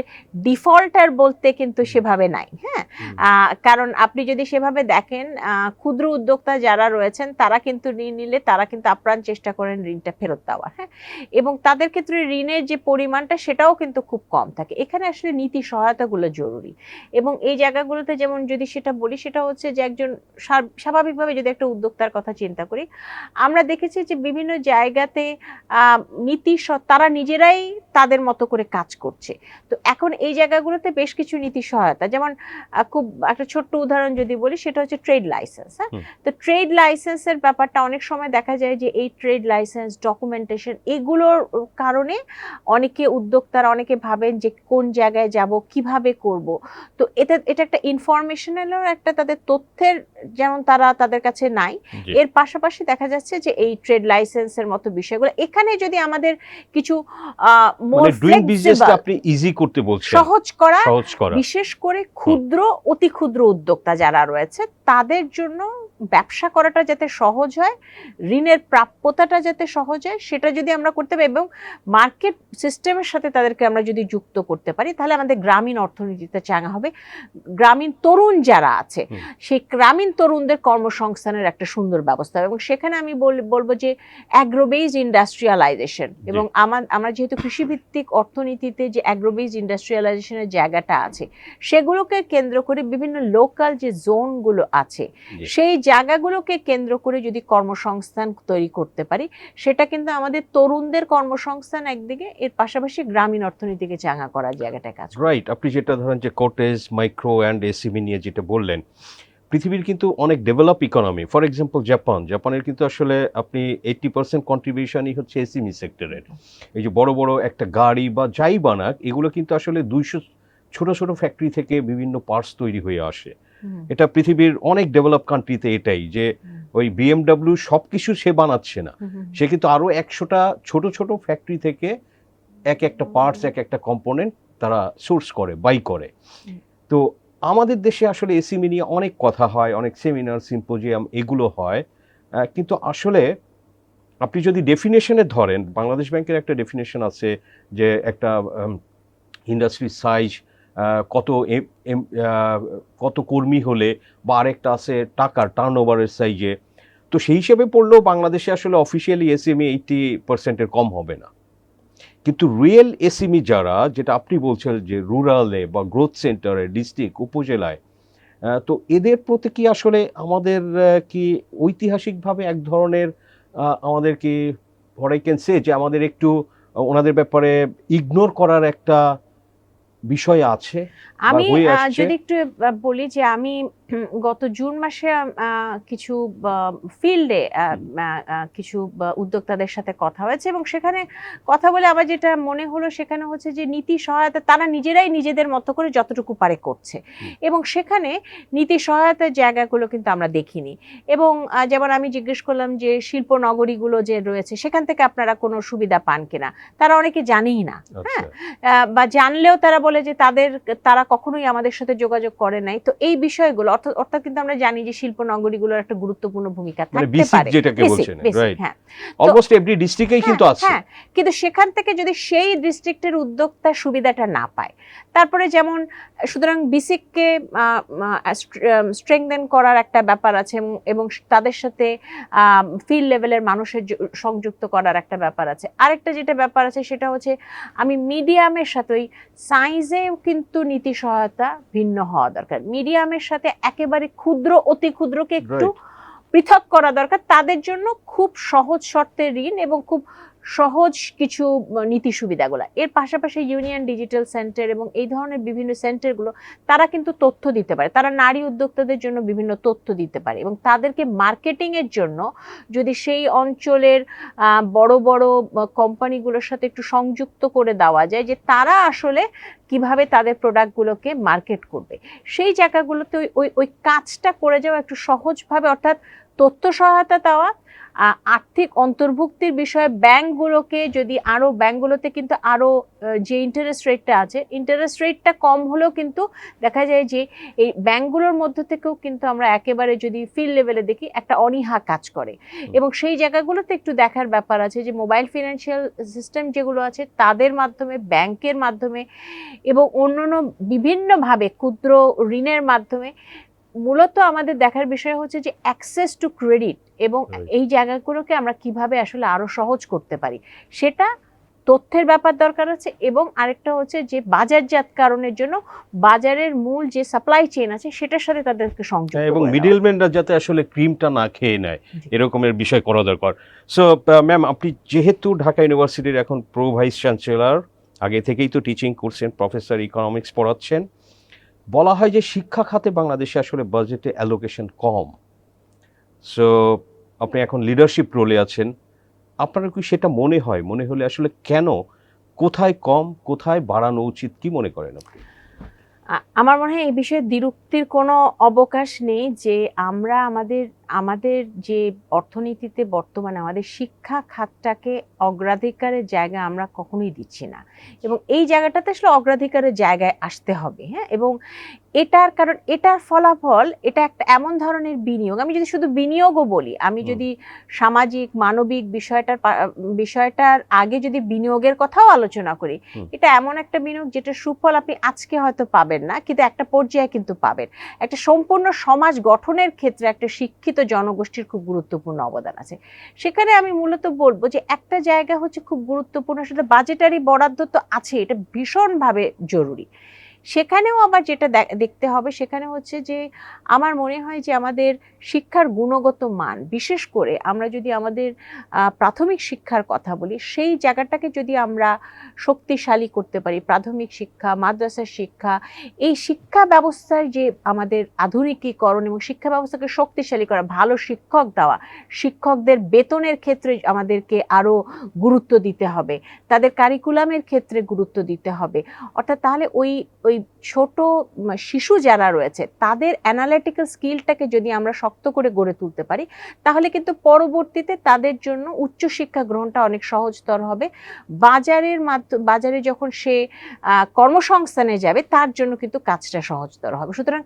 ডিফল্টার বলতে কিন্তু সেভাবে নাই, হ্যাঁ, কারণ আপনি যদি সেভাবে দেখেন ক্ষুদ্র উদ্যোক্তা যারা রয়েছেন তারা কিন্তু ঋণ নিলে তারা কিন্তু আপ্রাণ চেষ্টা করেন ঋণটা ফেরত দেওয়ার, হ্যাঁ, এবং তাদের ক্ষেত্রে ঋণের যে পরিমাণটা সেটাও কিন্তু খুব কম থাকে। এখানে আসলে নীতি সহায়তাগুলো জরুরি, এবং এই জায়গাগুলোতে যেমন যদি সেটা বলি সেটা হচ্ছে যে একজন স্বাভাবিকভাবে যদি একটা উদ্যোক্তার কথা চিন্তা করি, আমরা দেখেছি যে বিভিন্ন জায়গাতে তারা নিজেরাই তাদের মতো করে কাজ করছে। তো এখন এই জায়গাগুলোতে বেশ কিছু নীতি সহায়তা, যেমন খুব একটা ছোট্ট উদাহরণ যদি বলি সেটা হচ্ছে ট্রেড লাইসেন্স, হ্যাঁ, তো ট্রেড লাইসেন্সের ব্যাপারটা অনেক সময় দেখা যায় যে এই ট্রেড লাইসেন্স ডকুমেন্টেশন এগুলোর কারণে উদ্যোক্তারা অনেকে ভাবেন যে কোন জায়গায় যাব, কিভাবে করব। তো এটা একটা ইনফরমেশনালও একটা তাদের তথ্যের যেমন তাদের কাছে নাই। এর পাশাপাশি দেখা যাচ্ছে যে এই ট্রেড লাইসেন্সের মতো বিষয়গুলো এখানে যদি আমাদের কিছু সহজ করা, বিশেষ করে ক্ষুদ্র অতি ক্ষুদ্র উদ্যোক্তা যারা রয়েছে তাদের জন্য ব্যবসা করাটা যাতে সহজ হয়, ঋণের প্রাপ্যতাটা যাতে সহজ হয়, সেটা যদি আমরা করতে পারি এবং মার্কেট সিস্টেমের সাথে তাদেরকে আমরা যদি যুক্ত করতে পারি, তাহলে আমাদের গ্রামীণ অর্থনীতিতে চাঙ্গা হবে। গ্রামীণ তরুণ যারা আছে সেই গ্রামীণ তরুণদের কর্মসংস্থানের একটা সুন্দর ব্যবস্থা, এবং সেখানে আমি বলবো যে অ্যাগ্রোবেজ ইন্ডাস্ট্রিয়ালাইজেশন, এবং আমরা যেহেতু কৃষিভিত্তিক অর্থনীতিতে যে অ্যাগ্রোবেজ ইন্ডাস্ট্রিয়ালাইজেশনের জায়গাটা আছে, সেগুলোকে কেন্দ্র করে বিভিন্ন লোকাল যে জোনগুলো আছে সেই জায়গাগুলোকে কেন্দ্র করে যদি কর্মসংস্থান তৈরি করতে পারি, সেটা কিন্তু আমাদের তরুণদের কর্মসংস্থান একদিকে, এর পাশাপাশি গ্রামীণ অর্থনীতিকে চাঙ্গা করার জায়গাটা কাজ। রাইট, আপনি যেটা ধরেন যে কটেজ, মাইক্রো অ্যান্ড এসএমই নিয়ে যেটা বললেন, পৃথিবীর কিন্তু অনেক ডেভেলপ ইকোনমি, ফর এক্সাম্পল জাপানের কিন্তু আসলে আপনি 80% কন্ট্রিবিউশনই হচ্ছে এসএমই সেক্টরের। এই যে বড় বড় একটা গাড়ি বা যাই বানাক, এগুলো কিন্তু আসলে 200 ছোট ছোট ফ্যাক্টরি থেকে বিভিন্ন পার্টস তৈরি হয়ে আসে। এটা পৃথিবীর অনেক ডেভেলপ কান্ট্রিতে এটাই, যে ওই বিএমডাব্লিউ সব কিছু সে বানাচ্ছে না, সে কিন্তু আরও 100টা ছোট ছোট ফ্যাক্টরি থেকে এক একটা পার্টস, এক একটা কম্পোনেন্ট তারা সোর্স করে, বাই করে। তো আমাদের দেশে আসলে এসিমি নিয়ে অনেক কথা হয়, অনেক সেমিনার, সিম্পোজিয়াম এগুলো হয়, কিন্তু আসলে আপনি যদি ডেফিনেশনে ধরেন, বাংলাদেশ ব্যাংকের একটা ডেফিনেশন আছে যে একটা ইন্ডাস্ট্রি সাইজ কত কত কর্মী হলে, বা আরেকটা আছে টাকার টার্নওভারের সাইজে। তো সেই হিসেবে পড়লেও বাংলাদেশে আসলে অফিসিয়ালি এসএমই 80%-এর কম হবে না, কিন্তু রিয়েল এসএমই যারা, যেটা আপনি বলছেন যে রুরালে বা গ্রোথ সেন্টারে, ডিস্ট্রিক্ট, উপজেলায়, তো এদের প্রতি কি আসলে আমাদের কি ঐতিহাসিকভাবে এক ধরনের আমাদের কি হোয়াট আই ক্যান সে, যে আমাদের একটু ওনাদের ব্যাপারে ইগনোর করার একটা বিষয় আছে বা আমি হয়ে আসছে? যদি একটু বলি যে আমি গত জুন মাসে কিছু ফিল্ডে কিছু উদ্যোক্তাদের সাথে কথা হয়েছে, এবং সেখানে কথা বলে আমার যেটা মনে হলো সেখানে হচ্ছে যে নীতি সহায়তা তারা নিজেরাই নিজেদের মতো করে যতটুকু পারে করছে, এবং সেখানে নীতি সহায়তার জায়গাগুলো কিন্তু আমরা দেখিনি। এবং যেমন আমি জিজ্ঞেস করলাম যে শিল্প নগরীগুলো যে রয়েছে সেখান থেকে আপনারা কোনো সুবিধা পান কিনা, তারা অনেকে জানেই না। হ্যাঁ, বা জানলেও তারা বলে যে তারা কখনোই আমাদের সাথে যোগাযোগ করে নাই। তো এই বিষয়গুলো অর্থাৎ কিন্তু আমরা জানি যে শিল্প নগরীগুলোর একটা গুরুত্বপূর্ণ ভূমিকা থাকতে পারে, যেটাকে বলছেন, রাইট, হ্যাঁ, অলমোস্ট এভরি ডিস্ট্রিক্টেই কিন্তু আছে। হ্যাঁ, কিন্তু সেখান থেকে যদি সেই ডিস্ট্রিক্টের উদ্যোক্তা সুবিধাটা না পায়, তারপরে যেমন সুতরাং বিসিককে স্ট্রেংথেন করার একটা ব্যাপার আছে, এবং তাদের সাথে ফিল্ড লেভেলের মানুষের সংযুক্ত করার একটা ব্যাপার আছে। আরেকটা যেটা ব্যাপার আছে সেটা হচ্ছে আমি মিডিয়ামের সাথে, ওই সাইজেও কিন্তু নীতি সহায়তা ভিন্ন হওয়া দরকার। মিডিয়ামের সাথে একেবারে ক্ষুদ্র, অতি ক্ষুদ্রকে একটু পৃথক করা দরকার, তাদের জন্য খুব সহজ শর্তে ঋণ এবং খুব সহজ কিছু নীতি সুবিধাগুলো। এর পাশাপাশি ইউনিয়ন ডিজিটাল সেন্টার এবং এই ধরনের বিভিন্ন সেন্টারগুলো তারা কিন্তু তথ্য দিতে পারে, তারা নারী উদ্যোক্তাদের জন্য বিভিন্ন তথ্য দিতে পারে, এবং তাদেরকে মার্কেটিংয়ের জন্য যদি সেই অঞ্চলের বড় বড় কোম্পানিগুলোর সাথে একটু সংযুক্ত করে দেওয়া যায় যে তারা আসলে কিভাবে তাদের প্রোডাক্টগুলোকে মার্কেট করবে, সেই জায়গাগুলোতে ওই কাজটা করে যাওয়া একটু সহজভাবে, অর্থাৎ তথ্য সহায়তা দেওয়া, আর্থিক অন্তর্ভুক্তির বিষয়ে ব্যাংকগুলোকে যদি আরও, ব্যাংকগুলোতে কিন্তু আরও যে ইন্টারেস্ট রেটটা আছে, ইন্টারেস্ট রেটটা কম হলেও কিন্তু দেখা যায় যে এই ব্যাংকগুলোর মধ্য থেকেও কিন্তু আমরা একেবারে যদি ফিল্ড লেভেলে দেখি একটা অনীহা কাজ করে, এবং সেই জায়গাগুলোতে একটু দেখার ব্যাপার আছে যে মোবাইল ফিনান্সিয়াল সিস্টেম যেগুলো আছে তাদের মাধ্যমে, ব্যাংকের মাধ্যমে এবং অন্যান্য বিভিন্নভাবে ক্ষুদ্র ঋণের মাধ্যমে মূলত আমাদের দেখার বিষয় হচ্ছে যে অ্যাক্সেস টু ক্রেডিট, এবং এই জায়গাগুলোকে আমরা কিভাবে আসলে আরো সহজ করতে পারি, সেটা তথ্যের ব্যাপার দরকার আছে। এবং আরেকটা হচ্ছে যে বাজারজাতকরণের জন্য বাজারের মূল যে সাপ্লাই চেইন আছে সেটার সাথে তাদেরকে সংযুক্ত, এবং মিডলম্যানরা যাতে আসলে ক্রিমটা না খেয়ে নেয়, এরকমের বিষয় করা দরকার। সো ম্যাম, আপনি যেহেতু ঢাকা ইউনিভার্সিটির এখন প্রো ভাইস চ্যান্সেলর, আগে থেকেই তো টিচিং করছেন, প্রফেসর ইকোনমিক্স পড়াচ্ছেন, বলা হয় যে শিক্ষা খাতে বাংলাদেশে আসলে বাজেটে অ্যালোকেশন কম। সো আপনি এখন লিডারশিপ রোলে আছেন, আপনার কি সেটা মনে হয়? মনে হলে আসলে কেন, কোথায় কম, কোথায় বাড়ানো উচিত, কি মনে করেন আপনি? আমার মনে হয় এই বিষয়ে দ্বিরুক্তির কোনো অবকাশ নেই যে আমরা আমাদের যে অর্থনীতিতে বর্তমানে আমাদের শিক্ষা খাতটাকে অগ্রাধিকারের জায়গা আমরা কখনোই দিচ্ছি না, এবং এই জায়গাটাতে আসলে অগ্রাধিকারের জায়গায় আসতে হবে। হ্যাঁ, এবং এটার কারণ, এটার ফলাফল, এটা একটা এমন ধরনের বিনিয়োগ, আমি যদি শুধু বিনিয়োগও বলি, আমি যদি সামাজিক মানবিক বিষয়টার আগে যদি বিনিয়োগের কথাও আলোচনা করি, এটা এমন একটা বিনিয়োগ যেটা সুফল আপনি আজকে হয়তো পাবেন না, কিন্তু একটা পর্যায়ে কিন্তু পাবেন। একটা সম্পূর্ণ সমাজ গঠনের ক্ষেত্রে একটা শিক্ষিত জনগোষ্ঠীর খুব গুরুত্বপূর্ণ অবদান আছে। সেখানে আমি মূলত বলবো যে একটা জায়গা হচ্ছে খুব গুরুত্বপূর্ণ, সেটা বাজেটারি বরাদ্দ তো আছে, এটা ভীষণভাবে জরুরি। সেখানেও আবার যেটা দেখতে হবে সেখানে হচ্ছে যে আমার মনে হয় যে আমাদের শিক্ষার গুণগত মান, বিশেষ করে আমরা যদি আমাদের প্রাথমিক শিক্ষার কথা বলি, সেই জায়গাটাকে যদি আমরা শক্তিশালী করতে পারি, প্রাথমিক শিক্ষা, মাদ্রাসার শিক্ষা, এই শিক্ষা ব্যবস্থার যে আমাদের আধুনিকীকরণ এবং শিক্ষা ব্যবস্থাকে শক্তিশালী করা, ভালো শিক্ষক দেওয়া, শিক্ষকদের বেতনের ক্ষেত্রে আমাদেরকে আরো গুরুত্ব দিতে হবে, তাদের কারিকুলামের ক্ষেত্রে গুরুত্ব দিতে হবে। অর্থাৎ তাহলে ওই ওই ছোট শিশু যারা রয়েছে তাদের অ্যানালিটিক্যাল স্কিলটাকে যদি আমরা শক্ত করে গড়ে তুলতে পারি, তাহলে কিন্তু পরবর্তীতে তাদের জন্য উচ্চশিক্ষা গ্রহণটা অনেক সহজতর হবে। বাজারে যখন সে কর্মসংস্থানে যাবে তার জন্য কিন্তু কাজটা সহজতর হবে। সুতরাং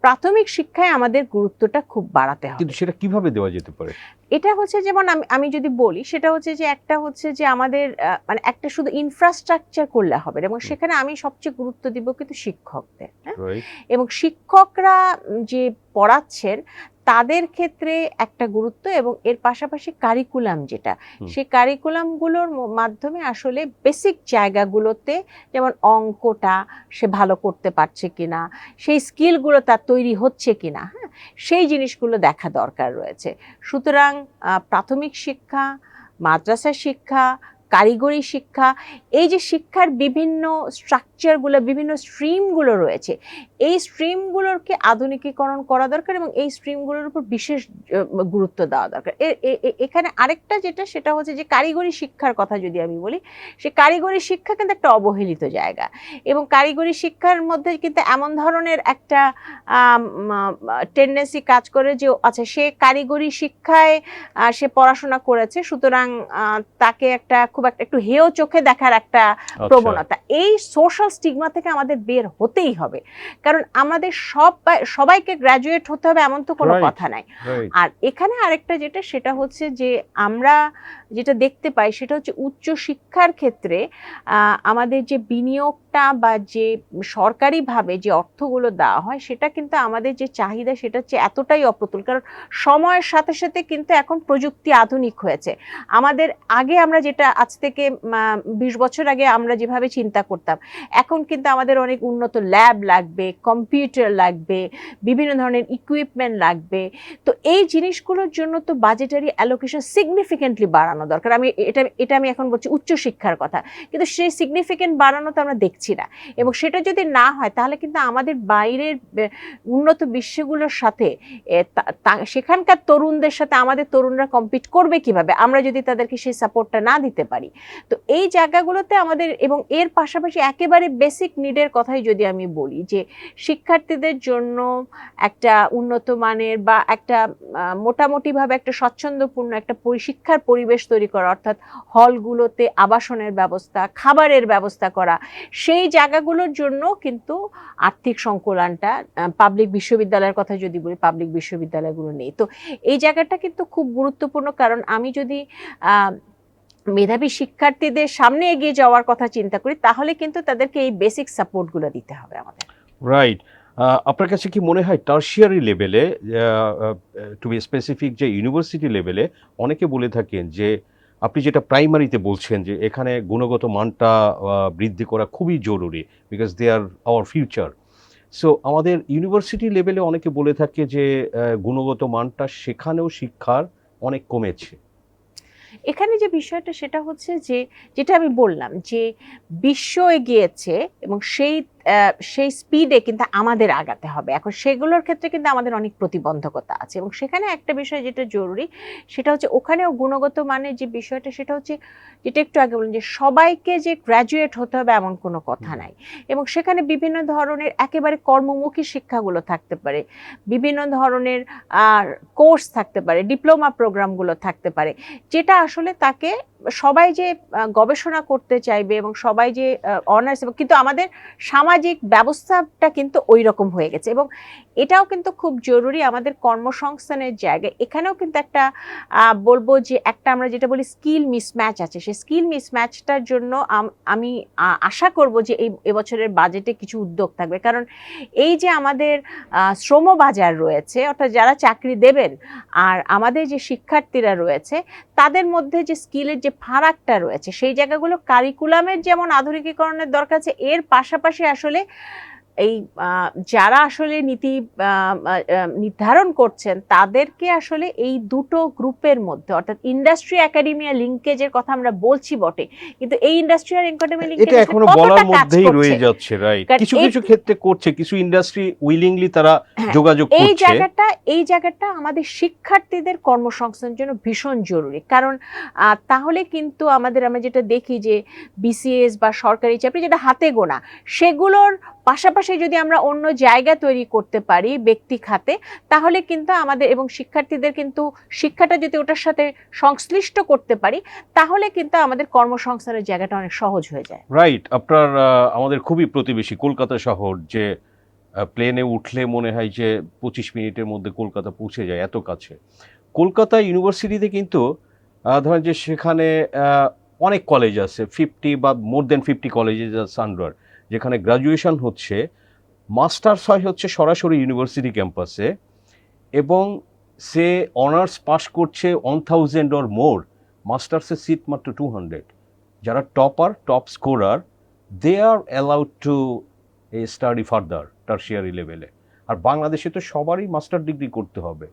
প্রাথমিক শিক্ষায় আমাদের গুরুত্বটা খুব বাড়াতে হবে। কিন্তু সেটা কিভাবে দেওয়া যেতে পারে? এটা হচ্ছে যেমন আমি যদি বলি, সেটা হচ্ছে যে একটা হচ্ছে যে আমাদের মানে একটা শুধু ইনফ্রাস্ট্রাকচার করলে হবে এবং সেখানে আমি সবচেয়ে গুরুত্ব দিব কিন্তু শিক্ষকদের, হ্যাঁ? এবং শিক্ষকরা যে পড়াচ্ছেন তাদের ক্ষেত্রে একটা গুরুত্ব, এবং এর পাশাপাশি কারিকুলাম যেটা, সেই কারিকুলামগুলোর মাধ্যমে আসলে বেসিক জায়গাগুলোতে, যেমন অঙ্কটা সে ভালো করতে পারছে কিনা, সেই স্কিলগুলো তার তৈরি হচ্ছে কিনা, হ্যাঁ, সেই জিনিসগুলো দেখা দরকার রয়েছে। সুতরাং প্রাথমিক শিক্ষা, মাদ্রাসা শিক্ষা, কারিগরি শিক্ষা, এই যে শিক্ষার বিভিন্ন স্ট্রাকচারগুলো, বিভিন্ন স্ট্রিমগুলো রয়েছে, এই স্ট্রিমগুলোরকে আধুনিকীকরণ করা দরকার এবং এই স্ট্রিমগুলোর উপর বিশেষ গুরুত্ব দেওয়া দরকার। এখানে আরেকটা যেটা, সেটা হচ্ছে যে কারিগরি শিক্ষার কথা যদি আমি বলি, সে কারিগরি শিক্ষা কিন্তু একটা অবহেলিত জায়গা, এবং কারিগরি শিক্ষার মধ্যে কিন্তু এমন ধরনের একটা টেন্ডেন্সি কাজ করে যে আচ্ছা, সে কারিগরি শিক্ষায় সে পড়াশোনা করেছে, সুতরাং তাকে একটু হেয় চোখে দেখার একটা প্রবণতা। এই সোশ্যাল স্টিগমা থেকে আমাদের বের হতেই হবে, কারণ আমাদের সবাইকে গ্র্যাজুয়েট হতে হবে এমন তো কোনো কথা নাই। আর এখানে আরেকটা যেটা, সেটা হচ্ছে যে আমরা যেটা দেখতে পাই সেটা হচ্ছে উচ্চ শিক্ষার ক্ষেত্রে আমাদের যে বিনিয়োগটা বা যে সরকারিভাবে যে অর্থগুলো দেওয়া হয়, সেটা কিন্তু আমাদের যে চাহিদা সেটা হচ্ছে এতটাই অপ্রতুল, কারণ সময়ের সাথে সাথে কিন্তু এখন প্রযুক্তি আধুনিক হয়েছে। আমাদের আগে আমরা যেটা আজ থেকে 20 বছর আগে আমরা যেভাবে চিন্তা করতাম, এখন কিন্তু আমাদের অনেক উন্নত ল্যাব লাগবে, কম্পিউটার লাগবে, বিভিন্ন ধরনের ইকুইপমেন্ট লাগবে। তো এই জিনিসগুলোর জন্য তো বাজেটারি অ্যালোকেশন সিগনিফিকেন্টলি বাড়ানো দরকার। এটা আমি এখন বলছি উচ্চশিক্ষার কথা, কিন্তু সেই সিগনিফিকেন্ট বাড়ানো তো আমরা দেখছি না, এবং সেটা যদি না হয় তাহলে কিন্তু আমাদের বাইরের উন্নত বিশ্বগুলোর সাথে সেখানকার তরুণদের সাথে আমাদের তরুণরা কম্পিট করবে কিভাবে, আমরা যদি তাদেরকে সেই সাপোর্টটা না দিতে পারি। তো এই জায়গাগুলোতে আমাদের, এবং এর পাশাপাশি একেবারে বেসিক নিডের কথাই যদি আমি বলি, যে শিক্ষার্থীদের জন্য একটা উন্নত মানের বা একটা মোটামুটিভাবে একটা স্বচ্ছন্দপূর্ণ একটা শিক্ষার পরিবেশ তৈরি করা, অর্থাৎ হলগুলোতে আবাসনের ব্যবস্থা, খাবারের ব্যবস্থা করা, সেই জায়গাগুলোর জন্য কিন্তু আর্থিক সংকুলানটা, পাবলিক বিশ্ববিদ্যালয়ের কথা যদি বলি, পাবলিক বিশ্ববিদ্যালয়গুলো নেই। তো এই জায়গাটা কিন্তু খুব গুরুত্বপূর্ণ, কারণ আমি যদি মেধাবী শিক্ষার্থীদের সামনে এগিয়ে যাওয়ার কথা চিন্তা করি, তাহলে কিন্তু তাদেরকে এই বেসিক সাপোর্টগুলো দিতে হবে আমাদের। রাইট। আপনার কাছে কি মনে হয় টার্সিয়ারি লেভেলে, টু বি স্পেসিফিক, যে ইউনিভার্সিটি লেভেলে অনেকে বলে থাকেন যে আপনি যেটা প্রাইমারিতে বলছেন যে এখানে গুণগত মানটা বৃদ্ধি করা খুবই জরুরি, because they are our future. So আমাদের ইউনিভার্সিটি লেভেলে অনেকে বলে থাকে যে গুণগত মানটা সেখানেও শিক্ষার অনেক কমেছে। এখানে যে বিষয়টা সেটা হচ্ছে যে, যেটা আমি বললাম যে বিশ্ব এগিয়েছে এবং সেই স্পিডে কিন্তু আমাদের আগাতে হবে। এখন সেগুলোর ক্ষেত্রে কিন্তু আমাদের অনেক প্রতিবন্ধকতা আছে, এবং সেখানে একটা বিষয় যেটা জরুরি সেটা হচ্ছে ওখানেও গুণগত মানের যে বিষয়টা, সেটা হচ্ছে যেটা একটু আগে বললাম, যে সবাইকে যে গ্র্যাজুয়েট হতে হবে এমন কোনো কথা নাই, এবং সেখানে বিভিন্ন ধরনের একেবারে কর্মমুখী শিক্ষাগুলো থাকতে পারে, বিভিন্ন ধরনের কোর্স থাকতে পারে, ডিপ্লোমা প্রোগ্রামগুলো থাকতে পারে, যেটা আসলে তাকে সবাই যে গবেষণা করতে চাইবে এবং সবাই যে অনার্স, কিন্তু আমাদের সামাজিক ব্যবস্থাটা কিন্তু ওই রকম হয়ে গেছে, এবং এটাও কিন্তু খুব জরুরি আমাদের কর্মসংস্থানের জায়গায়। এখানেও কিন্তু একটা বলবো যে একটা আমরা যেটা বলি স্কিল মিসম্যাচ আছে, সেই স্কিল মিসম্যাচটার জন্য আমি আশা করব যে এবছরের বাজেটে কিছু উদ্যোগ থাকবে, কারণ এই যে আমাদের শ্রমবাজার রয়েছে, অর্থাৎ যারা চাকরি দেবেন আর আমাদের যে শিক্ষার্থীরা রয়েছে, তাদের মধ্যে যে স্কিলের যে ফারাকটা রয়েছে, সেই জায়গাগুলো কারিকুলামের যেমন আধুনিকীকরণের দরকার আছে, এর পাশাপাশি আসলে এই যারা আসলে নীতি নির্ধারণ করছেন তাদেরকে আসলে এই দুটো গ্রুপের মধ্যে, অর্থাৎ ইন্ডাস্ট্রি একাডেমিয়া লিঙ্কেজের কথা আমরা বলছি বটে, কিন্তু এই ইন্ডাস্ট্রি আর একাডেমি লিঙ্কেজ এটা এখনো বলার মধ্যেই রয়ে যাচ্ছে, রাইট? কিছু কিছু ক্ষেত্রে করছে, কিছু ইন্ডাস্ট্রি উইলিংলি তারা যোগাযোগ করছে। এই জায়গাটা আমাদের শিক্ষার্থীদের কর্মসংস্থানের জন্য ভীষণ জরুরি, কারণ তাহলে কিন্তু আমরা যেটা দেখি যে বিসিএস বা সরকারি চাকরি যেটা হাতে গোনা, সেগুলোর পাশাপাশি যদি আমরা অন্য জায়গা তৈরি করতে পারি ব্যক্তি খাতে, তাহলে কিন্তু আমাদের এবং শিক্ষার্থীদের কিন্তু শিক্ষাটা যদি ওটার সাথে সংশ্লিষ্ট করতে পারি, তাহলে কিন্তু আমাদের কর্মসংস্থানের জায়গাটা অনেক সহজ হয়ে যায়। রাইট। আপনার আমাদের খুবই প্রতিবেশী কলকাতা শহর, যে প্লেনে উঠলে মনে হয় যে 25 মিনিটের মধ্যে কলকাতা পৌঁছে যায়, এত কাছে। কলকাতা ইউনিভার্সিটিতে কিন্তু ধরেন যে সেখানে অনেক কলেজ আছে, 50 বা মোর দেন 50 কলেজেস আন্ডার, যেখানে গ্রাজুয়েশন হচ্ছে, মাস্টার্স হচ্ছে সরাসরি ইউনিভার্সিটি ক্যাম্পাসে, এবং সে অনার্স পাস করছে 1000 অর মোর, মাস্টার্সের সিট মাত্র 200। যারা top scorer, they are allowed to study further tertiary লেভেলে। আর বাংলাদেশে তো সবারই মাস্টার ডিগ্রি করতে হবে।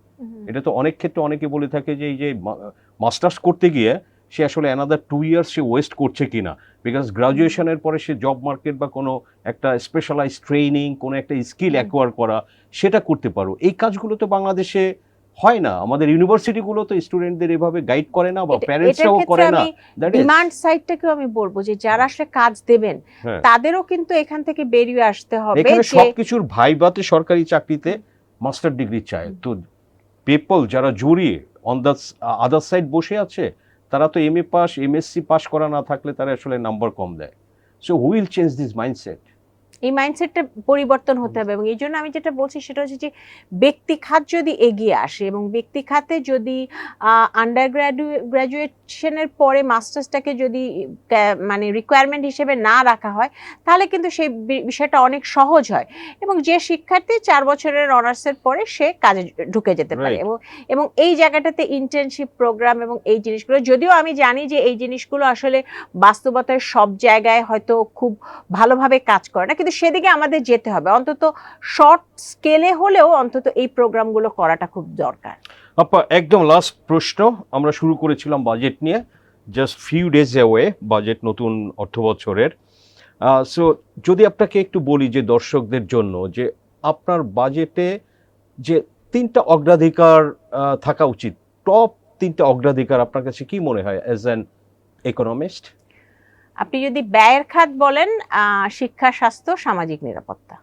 এটা তো অনেক ক্ষেত্রে অনেকে বলে থাকে যে এই যে মাস্টার্স করতে গিয়ে সে আসলে অ্যানাদার 2 ইয়ার্স সে ওয়েস্ট করছে কিনা, বিকজ গ্রাজুয়েশনের পরে সে জব মার্কেট বা কোনো একটা স্পেশালাইজ ট্রেনিং, কোনো একটা স্কিল অ্যাকোয়ার করা, সেটা করতে পারো। এই কাজগুলো তো বাংলাদেশে হয় না। আমাদের ইউনিভার্সিটিগুলো তো স্টুডেন্টদের এভাবে গাইড করে না, বা প্যারেন্টসরাও করে না। ডিমান্ড সাইডটাকেও আমি বলবো যে যারা আসলে কাজ দেবেন তাদেরও কিন্তু এখান থেকে বেরিয়ে আসতে হবে। এখানে সবকিছুর ভাইবাতে সরকারি চাকরিতে মাস্টার ডিগ্রি চায়, তো পিপল যারা জড়িয়ে অন দ্য আদার সাইড বসে আছে, তারা তো এমএ পাস এমএসসি পাস করা না থাকলে তারা আসলে নাম্বার কম দেয়। So who will change this mindset? এই মাইন্ডসেটটা পরিবর্তন হতে হবে, এবং এই জন্য আমি যেটা বলছি সেটা হচ্ছে যে ব্যক্তি খাত যদি এগিয়ে আসে এবং ব্যক্তি খাতে যদি আন্ডার গ্রাজুয়েশনের পরে মাস্টার্সটাকে যদি মানে রিকোয়ারমেন্ট হিসেবে না রাখা হয়, তাহলে কিন্তু সেই বিষয়টা অনেক সহজ হয়, এবং যে শিক্ষার্থী 4 বছরের অনার্সের পরে সে কাজে ঢুকে যেতে পারে। এবং এই জায়গাটাতে ইন্টার্নশিপ প্রোগ্রাম এবং এই জিনিসগুলো, যদিও আমি জানি যে এই জিনিসগুলো আসলে বাস্তবতায় সব জায়গায় হয়তো খুব ভালোভাবে কাজ করে না, কিন্তু সেদিকে আমাদের যেতে হবে, অন্তত শর্ট স্কেলে হলেও অন্তত এই প্রোগ্রামগুলো করাটা খুব দরকার। আপা, একদম লাস্ট প্রশ্ন। আমরা শুরু করেছিলাম বাজেট নিয়ে, just few days away budget, নতুন অর্থ বছরের। সো যদি আপনাকে একটু বলি যে দর্শকদের জন্য, যে আপনার বাজেটে যে 3টা অগ্রাধিকার থাকা উচিত, টপ 3টা অগ্রাধিকার আপনার কাছে কি মনে হয় অ্যাজ অ্যান ইকোনমিস্ট? আপনি যদি ব্যয়ের খাত বলেন, শিক্ষা, স্বাস্থ্য, সামাজিক নিরাপত্তা।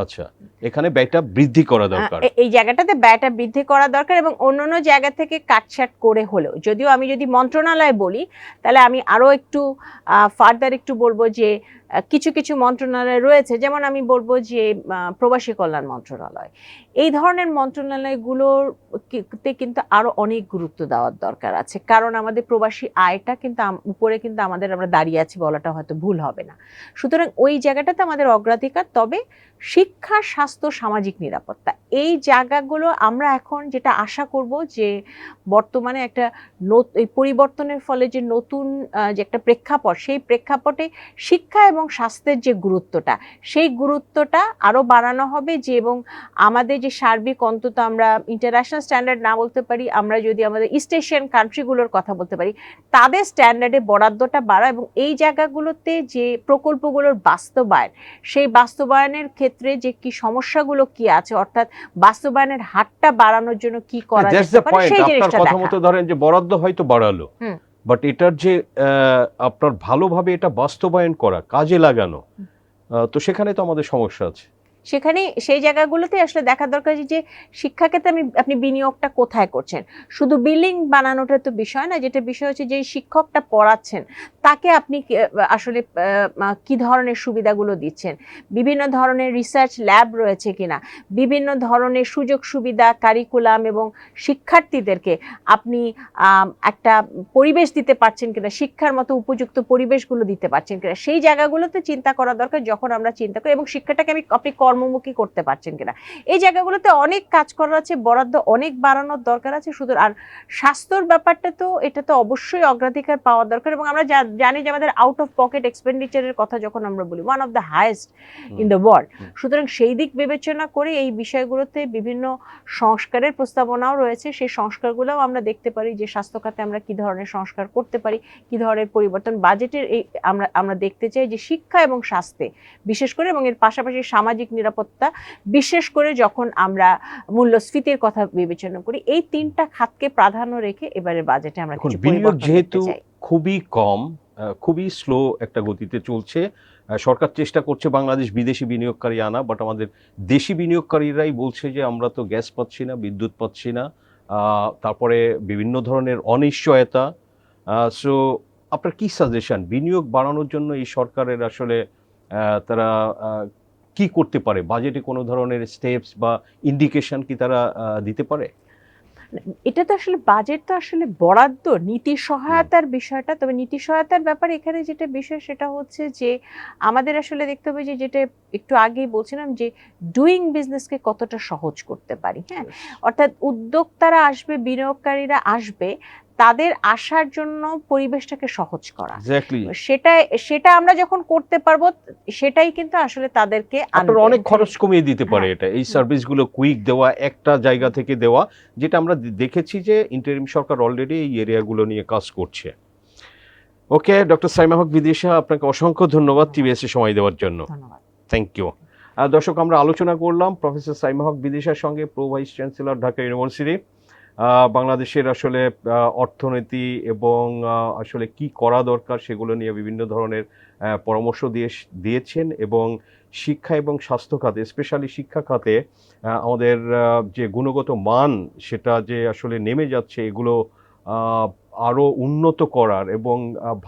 আচ্ছা, এখানে ব্যয়টা বৃদ্ধি করা দরকার, এই জায়গাটাতে ব্যয়টা বৃদ্ধি করা দরকার, এবং অন্যান্য জায়গা থেকে কাটছাট করে হলেও, যদিও আমি যদি মন্ত্রণালয় বলি তাহলে আমি আরো একটু ফার্দার একটু বলবো যে কিছু কিছু মন্ত্রণালয় রয়েছে, যেমন আমি বলবো যে প্রবাসী কল্যাণ মন্ত্রণালয়, এই ধরনের মন্ত্রণালয়গুলোতে কিন্তু আরো অনেক গুরুত্ব দেওয়ার দরকার আছে, কারণ আমাদের প্রবাসী আয়টা কিন্তু উপরে কিন্তু আমরা দাঁড়িয়ে আছি বলাটা হয়তো ভুল হবে না। সুতরাং ওই জায়গাটাতে আমাদের অগ্রাধিকার। তবে শিক্ষা, স্বাস্থ্য, সামাজিক নিরাপত্তা, এই জায়গাগুলো আমরা এখন যেটা আশা করব যে বর্তমানে একটা পরিবর্তনের ফলে যে নতুন যে একটা প্রেক্ষাপট, সেই প্রেক্ষাপটে শিক্ষা এবং স্বাস্থ্যের যে গুরুত্বটা, সেই গুরুত্বটা আরো বাড়ানো হবে, যে এবং আমাদের যে সার্বিক, অন্তত আমরা ইন্টারন্যাশনাল স্ট্যান্ডার্ড না বলতে পারি, আমরা যদি আমাদের ইস্ট এশিয়ান কান্ট্রিগুলোর কথা বলতে পারি, তাদের স্ট্যান্ডার্ডে বরাদ্দটা বাড়া, এবং এই জায়গাগুলোতে যে প্রকল্পগুলোর বাস্তবায়ন, সেই বাস্তবায়নের ক্ষেত্রে যে কি সমস্যাগুলো কি আছে, অর্থাৎ বাস্তবায়নের হারটা বাড়ানোর জন্য কি করা যেতে পারে, সেই জিনিসটা দেখা। মতো ধরেন যে বরাদ্দ হয়তো বাড়ালো, বাট এটার যে আপনার ভালোভাবে এটা বাস্তবায়ন করা, কাজে লাগানো, তো সেখানে তো আমাদের সমস্যা আছে। সেখানে সেই জায়গাগুলোতে আসলে দেখা দরকার যে শিক্ষাক্ষেত্রে আপনি বিনিয়োগটা কোথায় করছেন। শুধু বিল্ডিং বানানোটা তো বিষয় না, যেটা বিষয় হচ্ছে যে শিক্ষকটা পড়াচ্ছেন তাকে আপনি আসলে কি ধরনের সুবিধাগুলো দিচ্ছেন, বিভিন্ন ধরনের রিসার্চ ল্যাব রয়েছে কিনা, বিভিন্ন ধরনের সুযোগ সুবিধা, কারিকুলাম, এবং শিক্ষার্থীদেরকে আপনি একটা পরিবেশ দিতে পারছেন কিনা, শিক্ষার মতো উপযুক্ত পরিবেশগুলো দিতে পারছেন কিনা, সেই জায়গাগুলোতে চিন্তা করা দরকার যখন আমরা চিন্তা করি, এবং শিক্ষাটাকে আপনি কর্মমুখী করতে পারছেন কিনা, এই জায়গাগুলোতে অনেক কাজ করার আছে, বরাদ্দ অনেক বাড়ানোর দরকার আছে। শুধু আর স্বাস্থ্যর ব্যাপারটা তো, এটা তো অবশ্যই অগ্রাধিকার পাওয়া দরকার, এবং আমরা যা জানি যে আমাদের আউট অফ পকেট এক্সপেন্ডিচারের কথা যখন আমরা বলি one of the highest in the world, সুতরাং সেই দিক বিবেচনা করে এই বিষয়গুলোতে বিভিন্ন সংস্কারের প্রস্তাবনাও রয়েছে। সেই সংস্কারগুলোও আমরা দেখতে পারি যে স্বাস্থ্য খাতে আমরা কি ধরনের সংস্কার করতে পারি, কি ধরনের পরিবর্তন বাজেটের এই আমরা দেখতে চাই যে শিক্ষা এবং স্বাস্থ্যে বিশেষ করে, এবং এর পাশাপাশি সামাজিক নিরাপত্তা, বিশেষ করে যখন আমরা মূল্যস্ফীতির কথা বিবেচনা করি, এই তিনটা খাতকে প্রাধান্য রেখে এবারে বাজেটে আমরা কিছু বিনিয়োগ পরিবর্তন যেহেতু দেখতে চাই। খুবই কম, খুবই স্লো একটা গতিতে চলছে, সরকার চেষ্টা করছে বাংলাদেশ বিদেশি বিনিয়োগকারী আনা, বাট আমাদের দেশি বিনিয়োগকারীরাই বলছে যে আমরা তো গ্যাস পাচ্ছি না, বিদ্যুৎ পাচ্ছি না, তারপরে বিভিন্ন ধরনের অনিশ্চয়তা। সো আপনার কি সাজেশন বিনিয়োগ বাড়ানোর জন্য এই সরকারের আসলে তারা কি করতে পারে? বাজেটে কোনো ধরনের স্টেপস বা ইন্ডিকেশন কি তারা দিতে পারে? এটা তো আসলে বাজেট তো আসলে বরাদ্দ, নীতি সহায়তার বিষয়টা। তবে নীতি সহায়তার ব্যাপারে এখানে যেটা বিষয় সেটা হচ্ছে যে আমাদের আসলে দেখতে হবে যে, যেটা একটু আগেই বলছিলাম যে ডুইং বিজনেসকে কতটা সহজ করতে পারি। হ্যাঁ, অর্থাৎ উদ্যোক্তারা আসবে, বিনিয়োগকারীরা আসবে, তাদের আসার জন্য পরিবেশটাকে সহজ করা। এক্স্যাক্টলি, সেটা আমরা যখন করতে পারবো সেটাই কিন্তু আসলে তাদেরকে আপনার অনেক খরচ কমিয়ে দিতে পারে হ্যাঁ। এটা, এই সার্ভিসগুলো কুইক দেওয়া, একটা জায়গা থেকে দেওয়া, যেটা আমরা দেখেছি যে ইন্টারিম সরকার অলরেডি এই এরিয়াগুলো নিয়ে কাজ করছে। ওকে, ডক্টর সাইমা হক বিদিশা, আপনাকে অসংখ্য ধন্যবাদ টিবিএস এ সময় দেওয়ার জন্য। ধন্যবাদ। Thank you. দর্শক, আমরা আলোচনা করলাম প্রফেসর সাইমা হক বিদিশার সঙ্গে, pro vice chancellor, Dhaka university. বাংলাদেশের আসলে অর্থনীতি এবং আসলে কি করা দরকার সেগুলো নিয়ে বিভিন্ন ধরনের পরামর্শ দিয়েছেন, এবং শিক্ষা এবং স্বাস্থ্য খাতে, স্পেশালি শিক্ষা খাতে আমাদের যে গুণগত মান সেটা যে আসলে নেমে যাচ্ছে, এগুলো আরও উন্নত করার এবং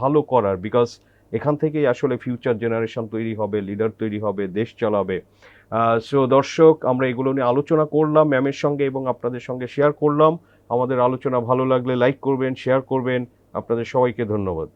ভালো করার, বিকজ এখান থেকেই আসলে ফিউচার জেনারেশন তৈরি হবে, লিডার তৈরি হবে, দেশ চালাবে। সো দর্শক, আমরা এগুলো নিয়ে আলোচনা করলাম ম্যামের সঙ্গে এবং আপনাদের সঙ্গে শেয়ার করলাম। আমাদের আলোচনা ভালো লাগলে লাইক করবেন, শেয়ার করবেন। আপনাদের সবাইকে ধন্যবাদ।